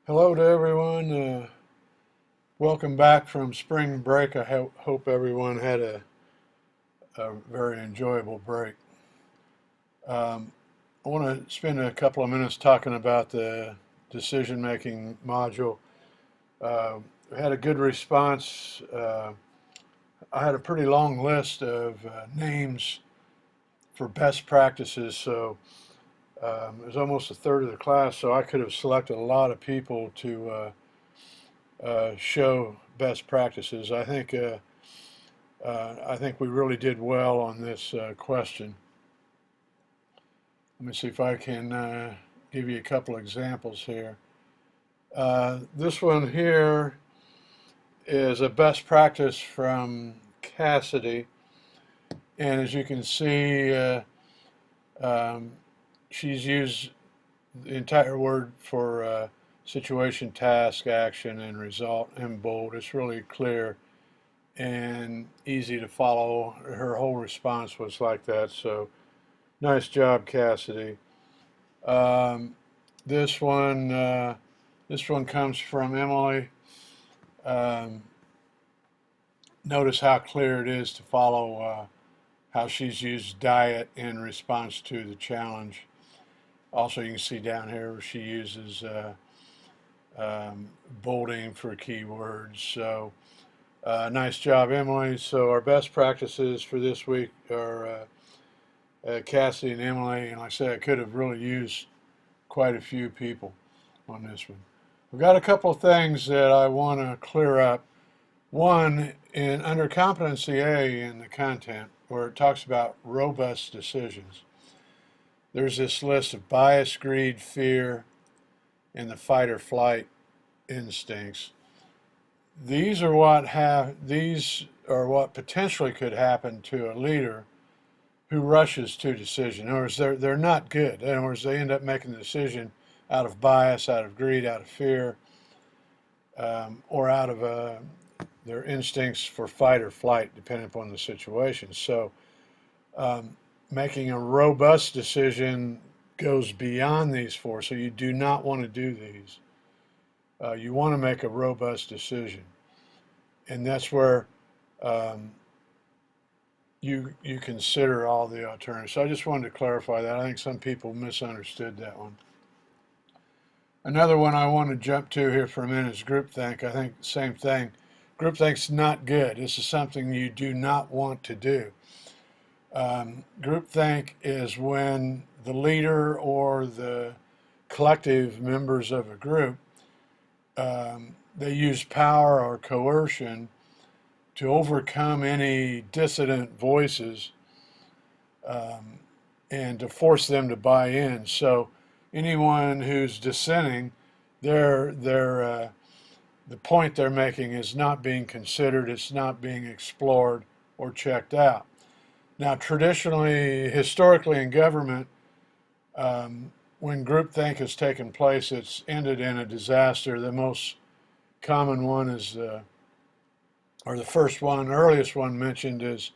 Hello to everyone. Welcome back from spring break. I hope everyone had a very enjoyable break. I want to spend a couple of minutes talking about the decision-making module. We had a good response. I had a pretty long list of names for best practices, so it was almost a third of the class, so I could have selected a lot of people to show best practices. I think we really did well on this question. Let me see if I can give you a couple examples here. This one here is a best practice from Cassidy, and as you can see, she's used the entire word for situation, task, action, and result in bold. It's really clear and easy to follow. Her whole response was like that, so nice job, Cassidy. Um, this one, this one comes from Emily. Um, Notice how clear it is to follow how she's used diet in response to the challenge. Also, you can see down here where she uses bolding for keywords. So, nice job, Emily. So, our best practices for this week are Cassie and Emily. And like I said, I could have really used quite a few people on this one. We've got a couple of things that I want to clear up. One, under competency A in the content, where it talks about robust decisions, there's this list of bias, greed, fear, and the fight or flight instincts. These are what potentially could happen to a leader who rushes to decision. In other words, they're not good. In other words, they end up making the decision out of bias, out of greed, out of fear, or out of their instincts for fight or flight, depending upon the situation. So, making a robust decision goes beyond these four. So you do not want to do these. You want to make a robust decision, and that's where you consider all the alternatives. So I just wanted to clarify that. I think some people misunderstood that one. Another one I want to jump to here for a minute is groupthink. I think the same thing. Groupthink's not good. This is something you do not want to do. Groupthink is when the leader or the collective members of a group they use power or coercion to overcome any dissident voices and to force them to buy in. So anyone who's dissenting, the point they're making is not being considered, it's not being explored or checked out. Now, traditionally, historically in government, when groupthink has taken place, it's ended in a disaster. The most common one is, or the first one, earliest one mentioned is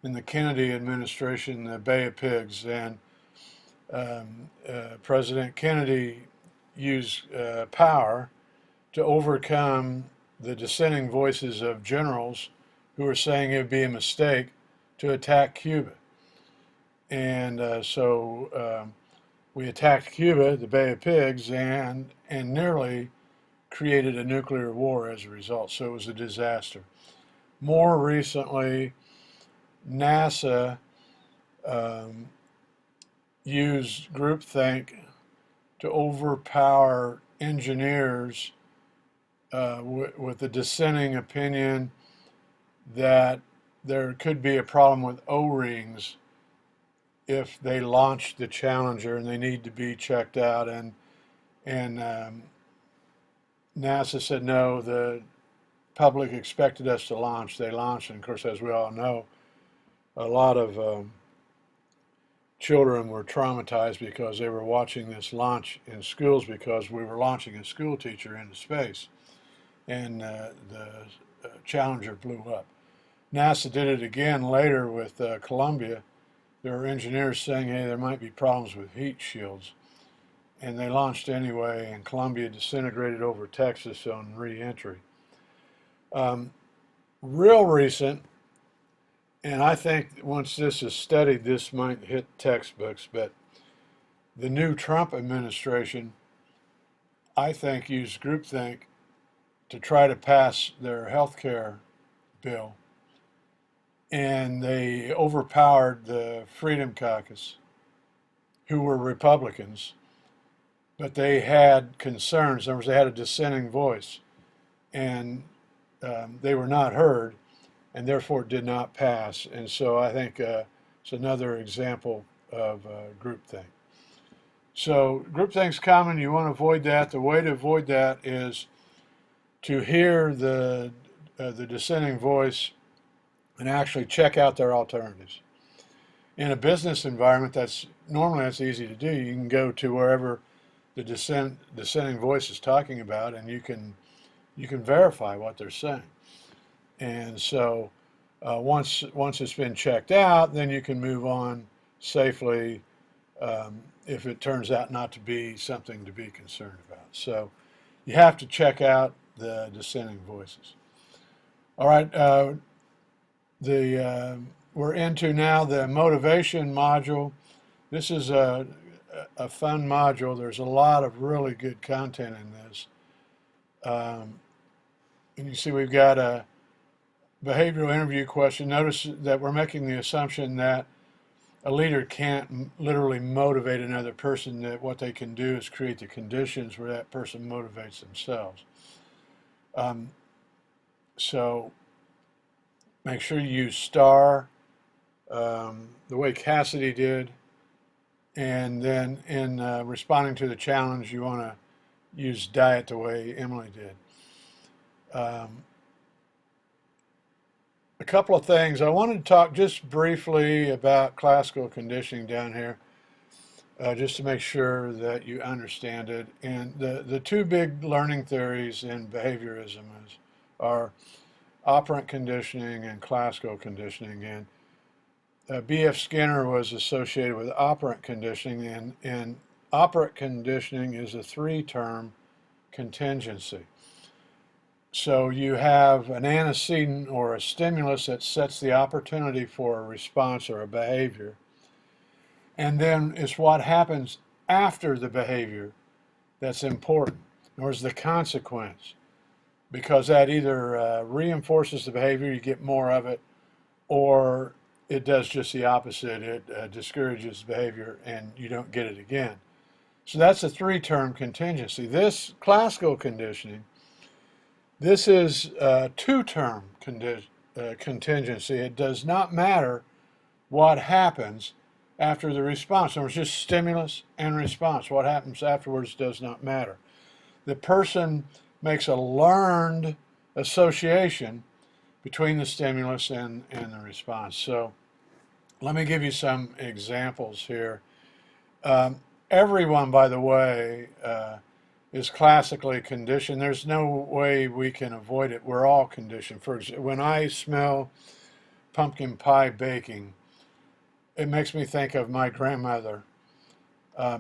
in the Kennedy administration, the Bay of Pigs. And President Kennedy used power to overcome the dissenting voices of generals who were saying it would be a mistake to attack Cuba. And so we attacked Cuba, the Bay of Pigs, and nearly created a nuclear war as a result. So it was a disaster. More recently, NASA used groupthink to overpower engineers with the dissenting opinion that there could be a problem with O-rings if they launch the Challenger and they need to be checked out. And NASA said no, the public expected us to launch. They launched, and of course, as we all know, a lot of children were traumatized because they were watching this launch in schools because we were launching a school teacher into space, and the Challenger blew up. NASA did it again later with Columbia. There were engineers saying, hey, there might be problems with heat shields. and they launched anyway, and Columbia disintegrated over Texas on re-entry. Real recent, and I think once this is studied, this might hit textbooks, but the new Trump administration, I think, used groupthink to try to pass their health care bill, and they overpowered the Freedom Caucus, who were Republicans, but they had concerns. In other words, they had a dissenting voice, and they were not heard, and therefore did not pass. And so I think it's another example of groupthink. So groupthink's common. You want to avoid that. The way to avoid that is to hear the dissenting voice and actually check out their alternatives. In a business environment, that's easy to do. You can go to wherever the dissenting voice is talking about, and you can verify what they're saying. And so once it's been checked out, then you can move on safely if it turns out not to be something to be concerned about. So you have to check out the dissenting voices. All right, we're into now the motivation module. This is a fun module. There's a lot of really good content in this. And you see we've got a behavioral interview question. Notice that we're making the assumption that a leader can't literally motivate another person, that what they can do is create the conditions where that person motivates themselves. So make sure you use STAR, the way Cassidy did, and then in responding to the challenge, you want to use DIET the way Emily did. A couple of things. I wanted to talk just briefly about classical conditioning down here, just to make sure that you understand it. And the two big learning theories in behaviorism are operant conditioning and classical conditioning. And B.F. Skinner was associated with operant conditioning, and operant conditioning is a three-term contingency. So you have an antecedent or a stimulus that sets the opportunity for a response or a behavior. And then it's what happens after the behavior that's important, or is the consequence, because that either reinforces the behavior, you get more of it, or it does just the opposite. It discourages behavior and you don't get it again. So that's a three-term contingency. This classical conditioning, this is a two-term contingency. It does not matter what happens after the response. There was just stimulus and response. What happens afterwards does not matter. The person makes a learned association between the stimulus and the response. So let me give you some examples here. Everyone, by the way, is classically conditioned. There's no way we can avoid it. We're all conditioned. For example, when I smell pumpkin pie baking, it makes me think of my grandmother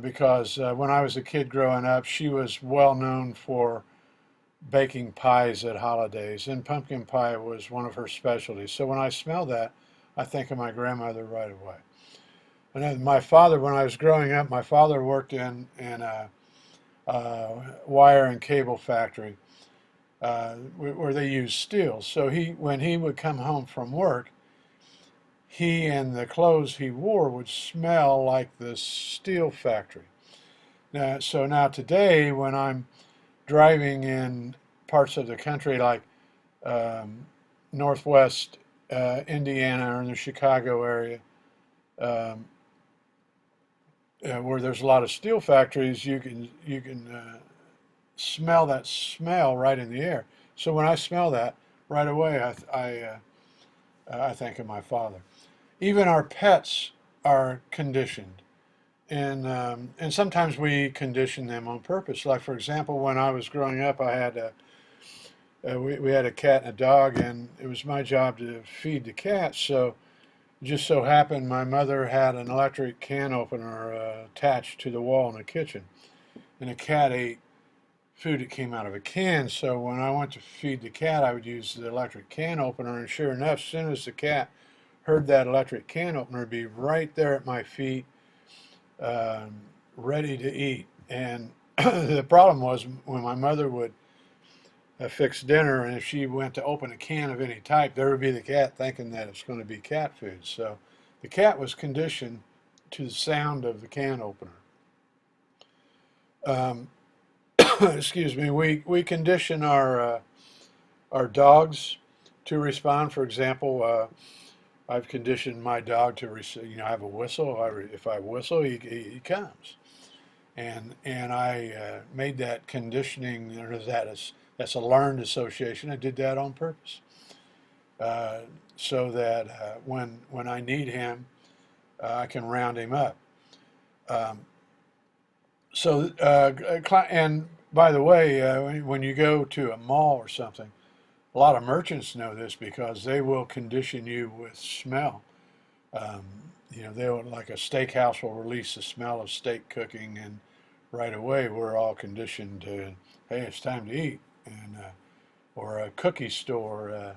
because when I was a kid growing up, she was well known for baking pies at holidays, and pumpkin pie was one of her specialties. So when I smell that, I think of my grandmother right away. And then my father, when I was growing up, my father worked in a wire and cable factory where they used steel. So when he would come home from work, he and the clothes he wore would smell like the steel factory. So now today, when I'm driving in parts of the country like Northwest Indiana or in the Chicago area, where there's a lot of steel factories, you can smell that smell right in the air. So when I smell that, right away I think of my father. Even our pets are conditioned, and sometimes we condition them on purpose. Like for example, when I was growing up, I had we had a cat and a dog, and it was my job to feed the cats. So it just so happened my mother had an electric can opener attached to the wall in the kitchen. and the cat ate food that came out of a can. So when I went to feed the cat, I would use the electric can opener, and sure enough, as soon as the cat heard that electric can opener, it'd be right there at my feet, ready to eat. And the problem was when my mother would fix dinner, and if she went to open a can of any type, there would be the cat thinking that it's going to be cat food. So the cat was conditioned to the sound of the can opener. Um, excuse me. We condition our dogs to respond. For example, I've conditioned my dog to have a whistle. If I whistle, he comes. And I made that conditioning. That's a learned association. I did that on purpose, so that when I need him, I can round him up. Um, and by the way, when you go to a mall or something, a lot of merchants know this because they will condition you with smell. Um, they'll, like a steakhouse will release the smell of steak cooking, and right away we're all conditioned to, hey, it's time to eat. And or a cookie store,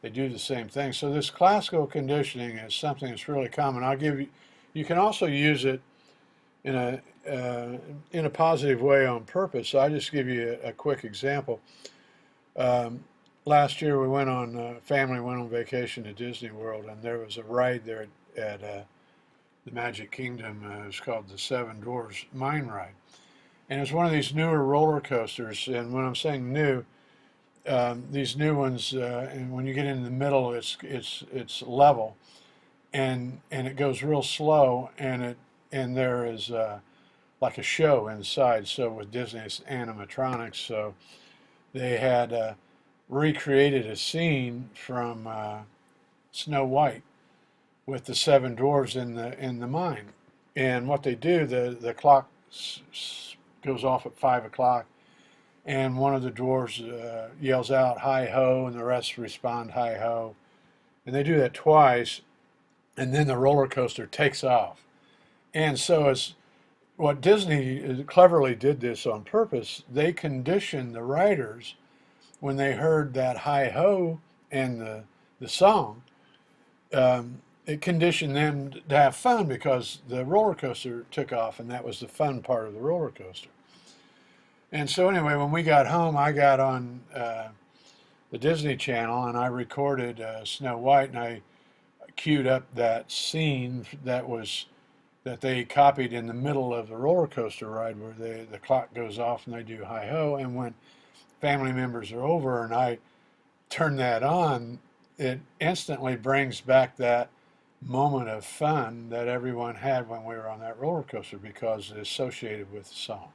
they do the same thing. So this classical conditioning is something that's really common. I'll give you. You can also use it in a positive way on purpose. So I just give you a quick example. Um, Last year we family went on vacation to Disney World, and there was a ride there at the Magic Kingdom. It was called the Seven Dwarfs Mine Ride, and it's one of these newer roller coasters. And when I'm saying new, these new ones, and when you get in the middle, it's level, and it goes real slow, and there is like a show inside. So with Disney, it's animatronics. So they had recreated a scene from Snow White with the seven dwarves in the mine. And what they do, the clock goes off at 5 o'clock, and one of the dwarves yells out "Hi ho," and the rest respond "Hi ho," and they do that twice, and then the roller coaster takes off. And so as what Disney cleverly did this on purpose, they conditioned the riders when they heard that "Hi ho" and the song. It conditioned them to have fun because the roller coaster took off, and that was the fun part of the roller coaster. And so anyway, when we got home, I got on the Disney Channel, and I recorded Snow White, and I queued up that scene that they copied in the middle of the roller coaster ride, where the clock goes off and they do "Hi ho," and when family members are over and I turn that on, it instantly brings back that moment of fun that everyone had when we were on that roller coaster because it's associated with the song.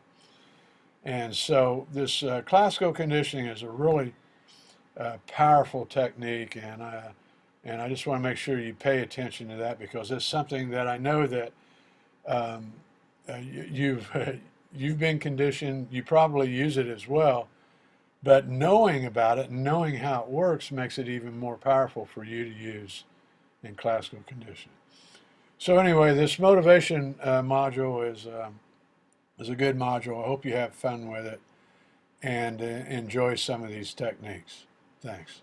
And so this classical conditioning is a really powerful technique, and I just want to make sure you pay attention to that because it's something that I know that um, you've you've been conditioned. You probably use it as well, but knowing about it and knowing how it works makes it even more powerful for you to use in classical conditioning. So anyway, this motivation module is a good module. I hope you have fun with it and enjoy some of these techniques. Thanks.